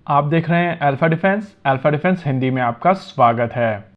आप देख रहे हैं अल्फा डिफेंस हिंदी में आपका स्वागत है।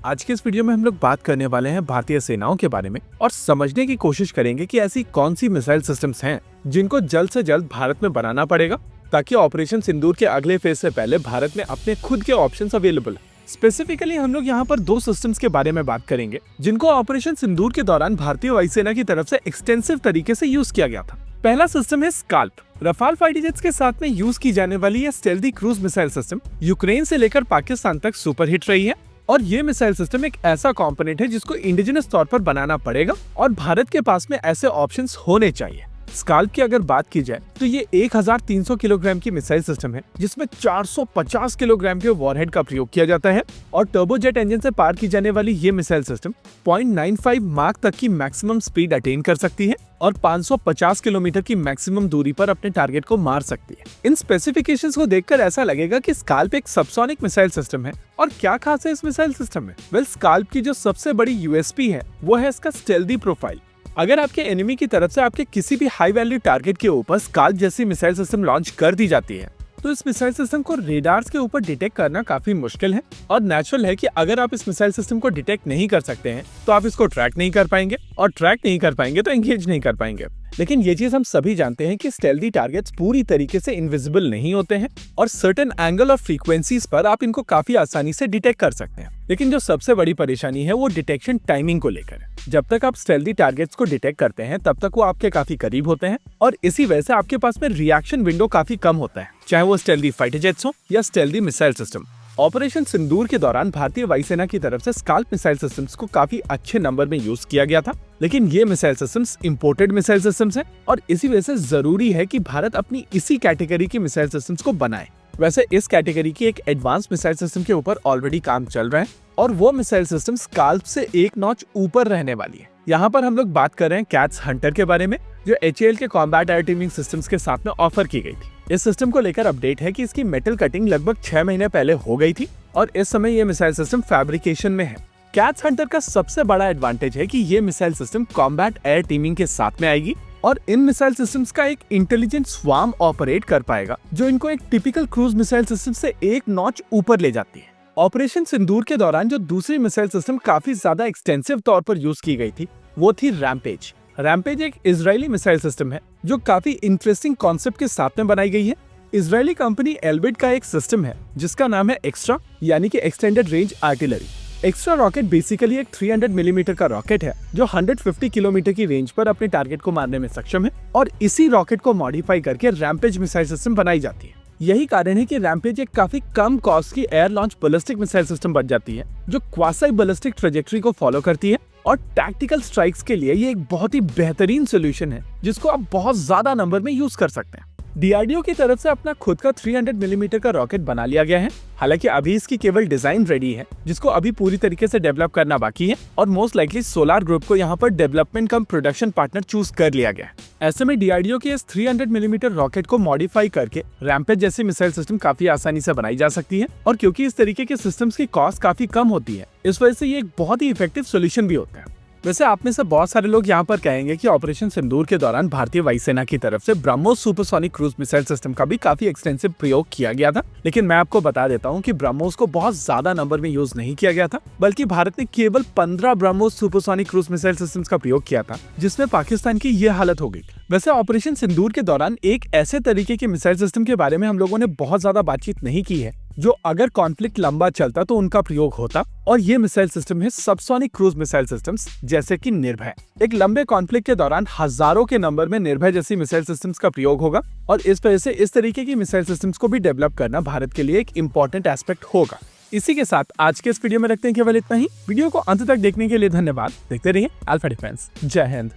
आज के इस वीडियो में हम लोग बात करने वाले हैं भारतीय सेनाओं के बारे में और समझने की कोशिश करेंगे कि ऐसी कौन सी मिसाइल सिस्टम्स हैं जिनको जल्द से जल्द भारत में बनाना पड़ेगा ताकि ऑपरेशन सिंदूर के अगले फेज से पहले भारत में अपने खुद के ऑप्शंस अवेलेबल। स्पेसिफिकली हम लोग यहाँ पर दो सिस्टम्स के बारे में बात करेंगे जिनको ऑपरेशन सिंदूर के दौरान भारतीय वायुसेना की तरफ से एक्सटेंसिव तरीके से यूज किया गया था। पहला सिस्टम है स्काल्प। रफाल फाइटर जेट्स के साथ में यूज की जाने वाली यह स्टेल्दी क्रूज मिसाइल सिस्टम यूक्रेन से लेकर पाकिस्तान तक सुपर हिट रही है और ये मिसाइल सिस्टम एक ऐसा कंपोनेंट है जिसको इंडिजिनस तौर पर बनाना पड़ेगा और भारत के पास में ऐसे ऑप्शंस होने चाहिए। स्काल्प की अगर बात की जाए तो ये 1300 किलोग्राम की मिसाइल सिस्टम है जिसमें 450 किलोग्राम के वॉरहेड का प्रयोग किया जाता है और टर्बोजेट इंजन से पार की जाने वाली ये मिसाइल सिस्टम 0.95 माक तक की मैक्सिमम स्पीड अटेन कर सकती है और 550 किलोमीटर की मैक्सिमम दूरी पर अपने टारगेट को मार सकती है। इन स्पेसिफिकेशंस को देखकर ऐसा लगेगा कि स्काल्प एक सबसोनिक मिसाइल सिस्टम है। और क्या खास है इस मिसाइल सिस्टम में? वेल, स्काल्प की जो सबसे बड़ी यूएसपी है वो है इसका स्टेल्दी प्रोफाइल। अगर आपके एनिमी की तरफ से आपके किसी भी हाई वैल्यू टारगेट के ऊपर स्काल्प जैसी मिसाइल सिस्टम लॉन्च कर दी जाती है तो इस मिसाइल सिस्टम को रेडार्स के ऊपर डिटेक्ट करना काफी मुश्किल है और नेचुरल है कि अगर आप इस मिसाइल सिस्टम को डिटेक्ट नहीं कर सकते हैं तो आप इसको ट्रैक नहीं कर पाएंगे और ट्रैक नहीं कर पाएंगे तो एंगेज नहीं कर पाएंगे। लेकिन ये चीज हम सभी जानते हैं कि स्टेल्दी टारगेट्स पूरी तरीके से इनविजिबल नहीं होते हैं और सर्टेन एंगल और फ्रीक्वेंसीज पर आप इनको काफी आसानी से डिटेक्ट कर सकते हैं। लेकिन जो सबसे बड़ी परेशानी है वो डिटेक्शन टाइमिंग को लेकर है। जब तक आप स्टेल्दी टारगेट्स को डिटेक्ट करते हैं तब तक वो आपके काफी करीब होते हैं और इसी वजह से आपके पास में रिएक्शन विंडो काफी कम होता है, चाहे वो स्टेल्दी फाइटर जेट्स हो या स्टेल्दी मिसाइल सिस्टम। ऑपरेशन सिंदूर के दौरान भारतीय वायुसेना की तरफ से स्काल्प मिसाइल सिस्टम्स को काफी अच्छे नंबर में यूज किया गया था, लेकिन ये missile systems imported missile systems हैं और इसी वजह से जरूरी है कि भारत अपनी इसी कैटेगरी की मिसाइल सिस्टम्स को बनाए। वैसे इस कैटेगरी की एक एडवांस मिसाइल सिस्टम के ऊपर ऑलरेडी काम चल रहा है और वो मिसाइल सिस्टम स्काल्प से एक नॉच ऊपर रहने वाली है। यहाँ पर हम लोग बात कर रहे हैं कैट्स हंटर के बारे में जो HAL के कॉम्बैट एयर टीमिंग सिस्टम्स के साथ में ऑफर की गई थी। इस सिस्टम को लेकर अपडेट है कि इसकी मेटल कटिंग लगभग 6 महीने पहले हो गई थी और इस समय ये मिसाइल सिस्टम फैब्रिकेशन में है। कैट्स हंटर का सबसे बड़ा एडवांटेज है कि ये missile system combat air teeming के साथ में आएगी और इन मिसाइल सिस्टम्स का एक इंटेलिजेंट स्वार्म ऑपरेट कर पाएगा जो इनको एक टिपिकल क्रूज मिसाइल सिस्टम से एक नॉच ऊपर ले जाती है। ऑपरेशन सिंदूर के दौरान जो दूसरी मिसाइल सिस्टम काफी ज्यादा एक्सटेंसिव तौर पर यूज की गई थी वो थी रैम्पेज। रैम्पेज एक इजरायली मिसाइल सिस्टम है जो काफी इंटरेस्टिंग कॉन्सेप्ट के साथ में बनाई गई है। इजरायली कंपनी एल्बिट का एक सिस्टम है जिसका नाम है एक्स्ट्रा यानी कि extended range artillery. Extra rocket basically एक 300 मिलीमीटर का रॉकेट है जो 150 किलोमीटर की रेंज पर अपने टारगेट को मारने में सक्षम है और इसी रॉकेट को मॉडिफाई करके रैम्पेज मिसाइल सिस्टम बनाई जाती है। यही कारण है कि रैम्पेज एक काफी कम कॉस्ट की air launch ballistic missile system बन जाती है जो क्वासी बैलिस्टिक ट्रेजेक्टरी को फॉलो करती है और टैक्टिकल स्ट्राइक्स के लिए ये एक बहुत ही बेहतरीन सोल्यूशन है जिसको आप बहुत ज्यादा नंबर में यूज कर सकते हैं। DRDO की तरफ से अपना खुद का 300 मिलीमीटर का रॉकेट बना लिया गया है। हालांकि अभी इसकी केवल डिजाइन रेडी है जिसको अभी पूरी तरीके से डेवलप करना बाकी है और मोस्ट लाइकली सोलार ग्रुप को यहाँ पर डेवलपमेंट कम प्रोडक्शन पार्टनर चूज कर लिया गया है। ऐसे में DRDO के इस 300 मिलीमीटर रॉकेट को मॉडिफाई करके रैम्पेज जैसी मिसाइल सिस्टम काफी आसानी से बनाई जा सकती है और क्योंकि इस तरीके के सिस्टम्स की कॉस्ट काफी कम होती है इस वजह से ये एक बहुत ही इफेक्टिव सोल्यूशन भी होता है। वैसे आप में से बहुत सारे लोग यहाँ पर कहेंगे कि ऑपरेशन सिंदूर के दौरान भारतीय वायुसेना की तरफ से BrahMos supersonic cruise missile system का भी काफी एक्सटेंसिव प्रयोग किया गया था, लेकिन मैं आपको बता देता हूँ कि ब्रह्मोस को बहुत ज्यादा नंबर में यूज नहीं किया गया था बल्कि भारत ने केवल 15 BrahMos supersonic cruise missile systems का प्रयोग किया था जिसमें पाकिस्तान की ये हालत हो गई। वैसे ऑपरेशन सिंदूर के दौरान एक ऐसे तरीके के मिसाइल सिस्टम के बारे में हम लोगों ने बहुत ज्यादा बातचीत नहीं की है जो अगर कॉन्फ्लिक्ट लंबा चलता तो उनका प्रयोग होता और ये मिसाइल सिस्टम है सबसोनिक क्रूज मिसाइल सिस्टम्स जैसे कि निर्भय। एक लंबे कॉन्फ्लिक्ट के दौरान हजारों के नंबर में निर्भय जैसी मिसाइल सिस्टम्स का प्रयोग होगा और इस वजह से इस तरीके की मिसाइल सिस्टम्स को भी डेवलप करना भारत के लिए एक इम्पोर्टेंट एस्पेक्ट होगा। इसी के साथ आज के इस वीडियो में रखते हैं केवल इतना ही। वीडियो को अंत तक देखने के लिए धन्यवाद। देखते रहिए अल्फा डिफेंस। जय हिंद।